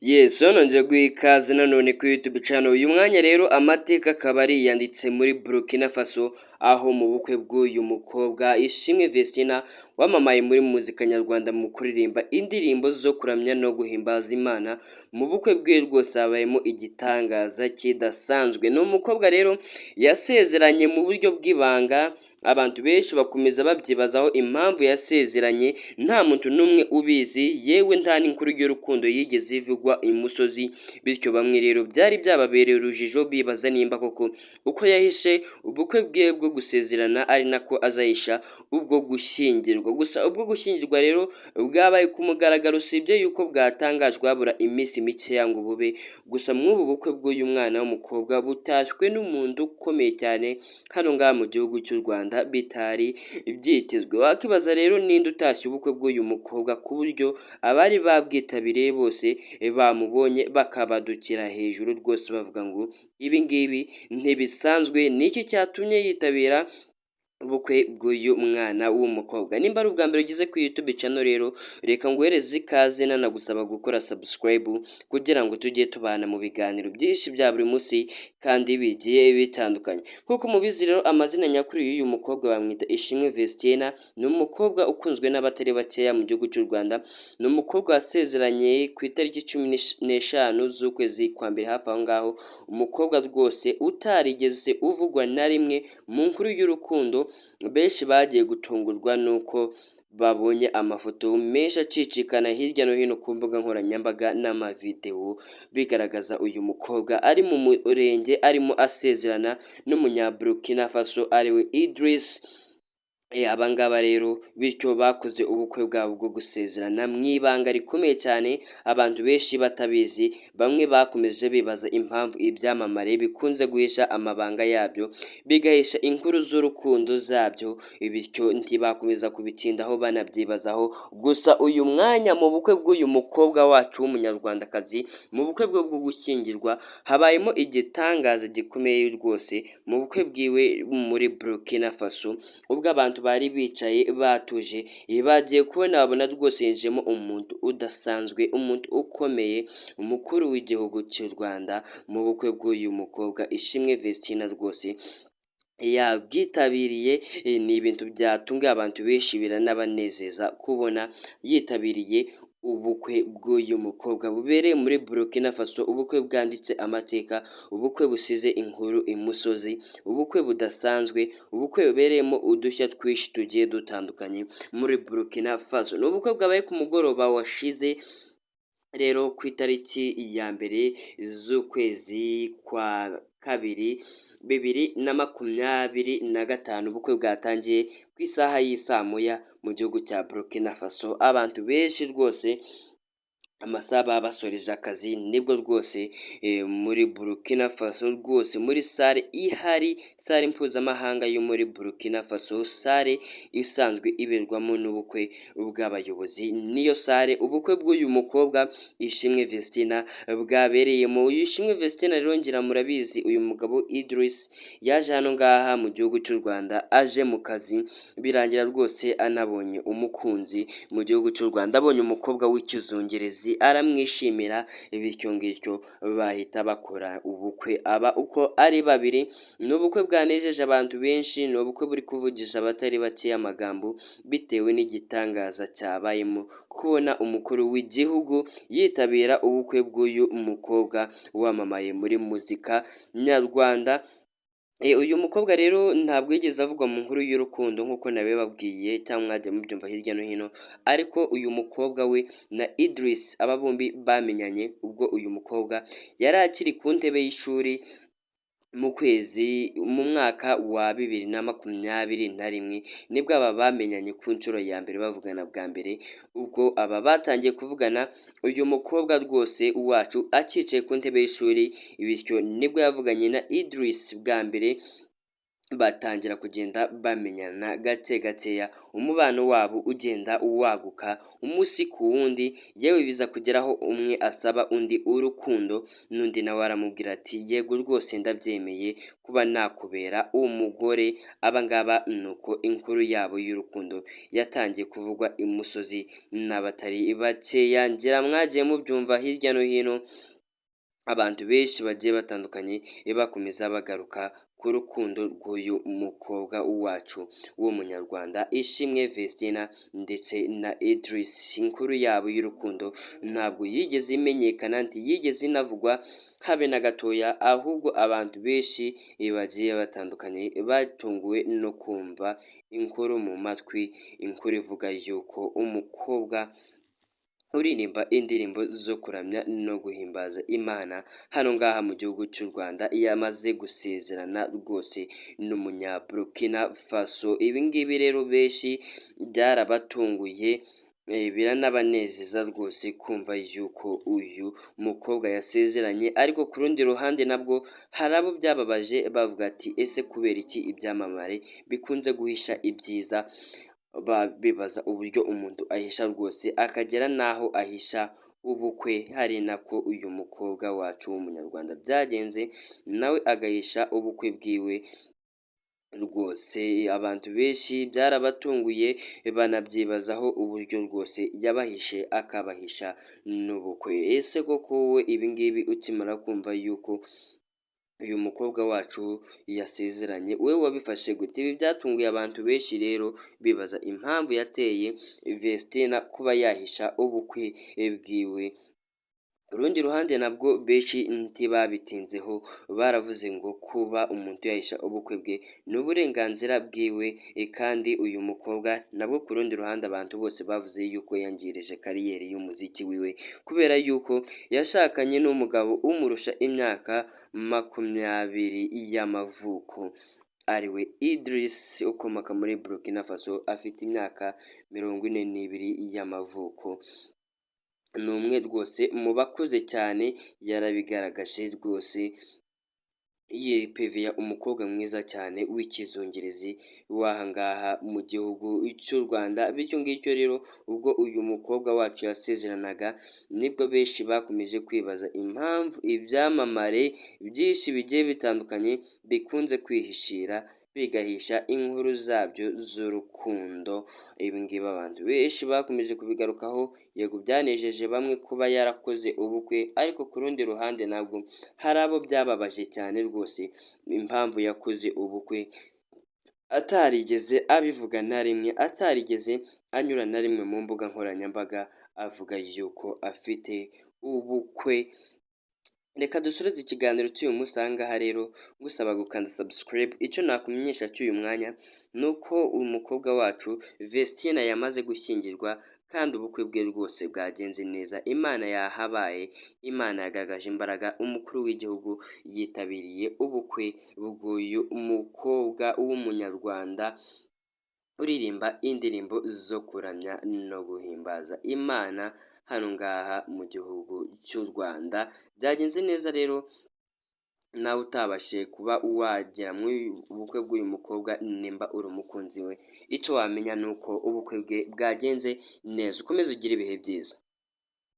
Yes, hano nje guha ikaze nanone kuri YouTube channel. Uyu mwanya rero amateka akaba ari yanditse muri Burkina Faso, aho mu bukwe bw'uyu mukobwa Ishimwe Vestina wamamaye muri muzika nyarwanda mu kuririmba indirimbo zo kuramya no guhimbaza Imana. Mu bukwe bwe rwose habayemo igitangaza kidasanzwe. Ni umukobwa rero yasezeranye mu buryo bw'ibanga, abantu benshi bakomeza babyibazaho impamvu yasezeranye, nta muntu n'umwe ubizi, yewe nta n'inkuru y'urukundo yigeze ivugwa imusozi. Bityo bamwe rero byari byababereye urujijo, bibaza nimba koko uko yahishe ubukwe bwe bwo gusezerana ari nako azahisha ubwo gushyingirwa. Gusa ubwo gushyingirwa rero bwabaye ku mugaragaro, usibye yuko bwatangajwe habura iminsi mikeya ngo bube. Gusa mw'ubu bukwe bw'uyu mwana w'umukobwa butashywe n'umuntu ukomeye cyane hano ngaha mu gihugu cy'u Rwanda, bitari byitezwe. Wakibaza rero ninde utashye ubukwe bw'uyu mukobwa ku buryo abari babwitabiriye bose bamubonye bakabadukira hejuru rwose bavuga ngo ibi ngibi ntibisanzwe. Niki cyatumye yitabira ubukwe bw'uyu mwana w'umukobwa? Nimba ari ubwa mbere ugeze ku YouTube channel rero, reka nguhereze ikaze nanagusaba gukora subscribe kugira ngo tujye tubana mu biganiro byinshi bya buri munsi kandi bigiye bitandukanye. Nk'uko mubizi rero, amazina nyakuri y'uyu mukobwa bamwita Ishimwe Vestina. Ni umukobwa ukunzwe n'abatari bakeya mu gihugu cy'u Rwanda. Ni umukobwa wasezeranye ku itariki 15 z'ukwezi kwa mbere hafi aho ngaho. Umukobwa rwose utarigeze uvugwa na rimwe mu nkuru y'urukundo. Benshi bagiye gutungurwa nuko babonye amafoto menshi acicikana hirya no hino ku mbuga nkoranyambaga n'amavideo bigaragaza uyu mukobwa ari mu murenge arimo asezerana n'umunyaburkina Faso ariwe Idriss. Abangaba rero bityo bakoze ubukwe bwabo bwo gusezerana mu ibanga rikomeye cyane, abantu benshi batabizi. Bamwe bakomeje bibaza impamvu ibyamamare bikunze guhisha amabanga yabyo, bigahisha inkuru z'urukundo zabyo, bityo ntibakomeza kubitindaho banabyibazaho. Gusa uyu mwanya mu bukwe bw'uyu mukobwa wacu w'umunyarwandakazi, mu bukwe bwe bwo gushyingirwa, habayemo igitangaza gikomeye rwose mu bukwe bwiwe muri Burkina Faso. Ubwo abantu bari bicaye batuje, bagiye kubona babona rwose yinjiyemo umuntu udasanzwe, umuntu ukomeye, umukuru w'igihugu cy'u Rwanda. Mu bukwe bw'uyu mukobwa Ishimwe Vestina rwose yabwitabiriye, ni ibintu byatunguye abantu benshi, biranabanezeza kubona yitabiriye ubukwe bw'uyu mukobwa bubereye muri Burkina Faso. Ubukwe bwanditse amateka, ubukwe busize inkuru imusozi, ubukwe budasanzwe, ubukwe bubereyemo udushya twinshi tugiye dutandukanye muri Burkina Faso. Ni ubukwe bwabaye ku mugoroba washize rero ku itariki ya mbere z'ukwezi kwa kabiri 2025. Ubukwe bwatangiye ku isaha y'isaa moya mu gihugu cya Burkina Faso. Abantu benshi rwose amasaha baba basoreje akazi nibwo rwose muri Burkina Faso rwose muri sale ihari, sale mpuzamahanga yo muri Burkina Faso, sale isanzwe iberwamo n'ubukwe bw'abayobozi, niyo sale ubukwe bw'uyu mukobwa Ishimwe Vestina bwabereyemo. Uyu Ishimwe Vestina rero ngira murabizi, uyu mugabo Idriss yaje hano ngaha mu gihugu cy'u Rwanda aje mu kazi, birangira rwose anabonye umukunzi mu gihugu cy'u Rwanda, abonye umukobwa w'ikizungerezi aramwishimira, bityo ngicyo bahita bakora ubukwe aba uko ari babiri. Ni ubukwe bwanejeje abantu benshi, ni ubukwe buri kuvugisha abatari bake amagambo, bitewe n'igitangaza cyabayemo kubona umukuru w'igihugu yitabira ubukwe bw'uyu mukobwa wamamaye muri muzika nyarwanda. Uyu mukobwa rero ntabwo yigeze avugwa mu nkuru y'urukundo nk'uko nabibabwiye cyangwa mwajya mubyumva hirya no hino, ariko uyu mukobwa we na Idriss aba bombi bamenyanye ubwo uyu mukobwa yari akiri ku ntebe y'ishuri mu mwaka wa 2021, nibwo aba bamenyanye ku nshuro ya mbere bavugana bwa mbere. Ubwo aba batangiye kuvugana uyu mukobwa rwose wacu akicaye ku ntebe y'ishuri, bityo nibwo yavuganye na Idriss bwa mbere batangira kugenda bamenyana gake gakeya, umubano wabo ugenda waguka umunsi ku wundi, yewe biza kugeraho umwe asaba undi urukundo, n'undi nawe aramubwira ati yego rwose ndabyemeye kuba nakubera umugore. Aba ngaba nuko inkuru yabo y'urukundo yatangiye kuvugwa imusozi n'abatari bakeya, ngira mwagiye mubyumva hirya no hino, abantu benshi bagiye batandukanye bakomeza bagaruka ku rukundo rw'uyu mukobwa wacu w'umunyarwanda Ishimwe Vestina ndetse na Idris. Inkuru yabo y'urukundo ntabwo yigeze imenyekana, ntiyigeze inavugwa habe na gatoya, ahubwo abantu benshi bagiye batandukanye batunguwe no kumva inkuru mu matwi, inkuru ivuga yuko umukobwa uririmba indirimbo zo kuramya no guhimbaza Imana hano ngaha mu gihugu cy'u Rwanda yamaze gusezerana rwose n'umunya Burkina Faso. Ibi ngibi rero benshi byarabatunguye, biranabanezeza rwose kumva yuko uyu mukobwa yasezeranye, ariko ku rundi ruhande nabwo hari abo byababaje bavuga ati ese kubera iki ibyamamare bikunze guhisha ibyiza, bibaza uburyo umuntu ahisha rwose akagera n'aho ahisha ubukwe, hari nako uyu mukobwa wacu w'umunyarwanda byagenze nawe agahisha ubukwe bwiwe rwose. Abantu benshi byarabatunguye banabyibazaho uburyo rwose yabahishe akabahisha n'ubukwe. Ese koko wowe ibi ngibi ukimara kumva yuko uyu mukobwa wacu yasezeranye, wowe wabifashe gute? Ibi byatunguye abantu benshi rero bibaza impamvu yateye Vestina kuba yahisha ubukwe bwiwe. Urundi ruhande nabwo benshi ntibabitinzeho, baravuze ngo kuba umuntu yahisha ubukwe bwe ni uburenganzira bwiwe, kandi uyu mukobwa nabwo ku rundi ruhande abantu bose bavuze yuko yangirije kariyeri y'umuziki wiwe, kubera yuko yashakanye n'umugabo umurusha imyaka 20 y'amavuko, ariwe Idris ukomoka muri Burkina Faso, afite imyaka 42 y'amavuko. Ni umwe rwose mu bakuze cyane, yarabigaragaje rwose, yipeveya umukobwa mwiza cyane w'ikizungerezi w'aha ngaha mu gihugu cy'u Rwanda. Bityo ngicyo rero ubwo uyu mukobwa wacu yasezeranaga, nibwo benshi bakomeje kwibaza impamvu ibyamamare byinshi bigiye bitandukanye bikunze kwihishira bigahisha inkuru zabyo z'urukundo. Ibi ngibi abantu benshi bakomeje kubigarukaho, yego byanejeje bamwe kuba yarakoze ubukwe, ariko ku rundi ruhande nabwo hari abo byababaje cyane rwose, impamvu yakoze ubukwe atarigeze abivuga na rimwe, atarigeze anyura na rimwe mu mbuga nkoranyambaga avuga yuko afite ubukwe. Reka dusoreze ikiganiro cy'uyu munsi aha ngaha rero ngusaba gukanda subscribe. Icyo nakumenyesha cy'uyu mwanya ni uko uyu mukobwa wacu Vestina yamaze gushyingirwa, kandi ubukwe bwe rwose bwagenze neza, Imana yahabaye, Imana yagaragaje imbaraga. Umukuru w'igihugu yitabiriye ubukwe bw'uyu mukobwa w'umunyarwanda uririmba indirimbo zo kuramya no guhimbaza Imana hano ngaha mu gihugu cy'u Rwanda. Byagenze neza rero, nawe utabashije kuba wagera mu bukwe bw'uyu mukobwa, nimba uri umukunzi we, icyo wamenya ni uko ubukwe bwe bwagenze neza. Ukomeze ugire ibihe byiza.